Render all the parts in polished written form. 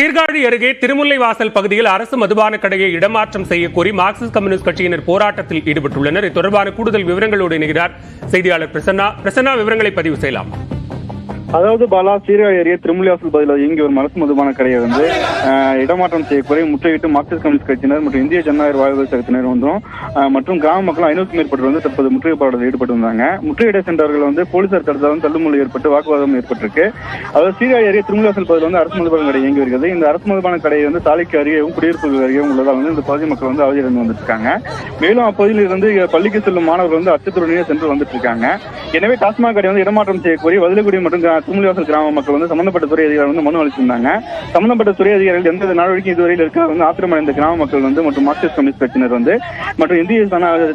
சீர்காழி அருகே திருமுல்லைவாசல் பகுதியில் அரசு மதுபான கடையை இடமாற்றம் செய்ய கோரி மார்க்சிஸ்ட் கம்யூனிஸ்ட் கட்சியினர் போராட்டத்தில் ஈடுபட்டுள்ளனர். இது தொடர்பான கூடுதல் விவரங்களோடு இணைகிறார் செய்தியாளர் பிரசன்னா. விவரங்களை பதிவு செய்யலாம். அதாவது பாலா, சீர்காழி அருகே திருமுல்லைவாசல் பகுதியில் இயங்கி வரும் அரசு மதுபான கடையை இடமாற்றம் செய்யக்கோரி முற்றுகையிட்டு மார்க்சிஸ்ட் கம்யூனிஸ்ட் கட்சியினர் மற்றும் இந்திய ஜனநாயக வாழ்வு சங்கத்தினர் மற்றும் கிராம மக்கள் 500க்கும் மேற்பட்டவர் தற்போது முற்றுகை போராட்டத்தில் ஈடுபட்டு வந்தாங்க. முற்றுகையிட சென்றவர்கள் போலீசார் தடுத்தாலும் தள்ளுமுள்ளு ஏற்பட்டு வாக்குவாதம் ஏற்பட்டிருக்கு. அதாவது சீர்காழி அருகே திருமுல்லைவாசல் பகுதியில் அரசு மதுபான கடை இயங்கி வருகிறது. இந்த அரசு மதுபான கடை சாலைக்கு அருகேயும் குடியிருப்பு அருகேயும் உள்ளதால் இந்த பகுதி மக்கள் அவதியிலிருந்து வந்துட்டு இருக்காங்க. மேலும் அப்பகுதியில் இருந்து பள்ளிக்கு செல்லும் மாணவர்கள் அச்சத்துடனே சென்று வந்துட்டு இருக்காங்க. எனவே டாஸ்மாக் கடை இடமாற்றம் செய்யக்கோரி வதிலக்குடி மற்றும் திருமுல்லைவாசல் கிராம மக்கள் சம்பந்தப்பட்ட துறை அதிகாரிகள் மனு அளிச்சிருந்தாங்க. சம்பந்தப்பட்ட துறை அதிகாரிகள் எந்த நடவடிக்கை இதுவரையில் இருக்க ஆத்திரமடைந்த கிராம மக்கள் மற்றும் மார்க்சிஸ்ட் கம்யூனிஸ்ட் கட்சியினர் மற்றும் இந்திய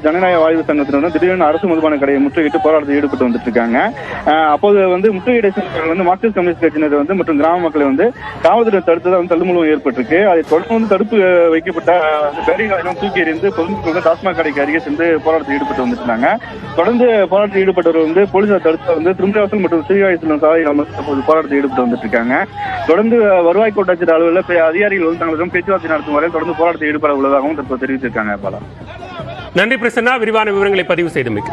ஜனநாயக வாழ்வு சங்கத்தினர் திடீரென அரசு மதுபான கடையை முற்றுகையிட்டு போராட்டத்தில் ஈடுபட்டு வந்துட்டு இருக்காங்க. அப்போது முற்றுகையிட மார்க்சிஸ்ட் கம்யூனிஸ்ட் கட்சியினர் மற்றும் கிராம மக்களை காவல்துறை தடுத்ததால் தள்ளுமுழும் ஏற்பட்டிருக்கு. அதை தொடர்ந்து தடுப்பு வைக்கப்பட்ட பேரிகாரம் தூக்கி எறிந்து பொதுமக்கள் டாஸ்மாக் கடைக்கு அருகே சென்று போராட்டத்தில் ஈடுபட்டு வந்துட்டாங்க. தொடர்ந்து போராட்டத்தில் ஈடுபட்டவர் போலீசார் தடுத்து திருமுல்லைவாசல் மற்றும் சீர்காழி செல்லும் சாலை போராட்டத்தில் ஈடுபட்டு வந்துட்டு இருக்காங்க. தொடர்ந்து வருவாய் கோட்டாட்சியர் அலுவலக அதிகாரிகள் தங்களிடம் பேச்சுவார்த்தை நடத்தும் வரை தொடர்ந்து போராட்டத்தில் ஈடுபட உள்ளதாகவும் தற்போது தெரிவித்திருக்காங்க. நன்றி பிரசன்னா, விரிவான விவரங்களை பதிவு செய்தமைக்கு.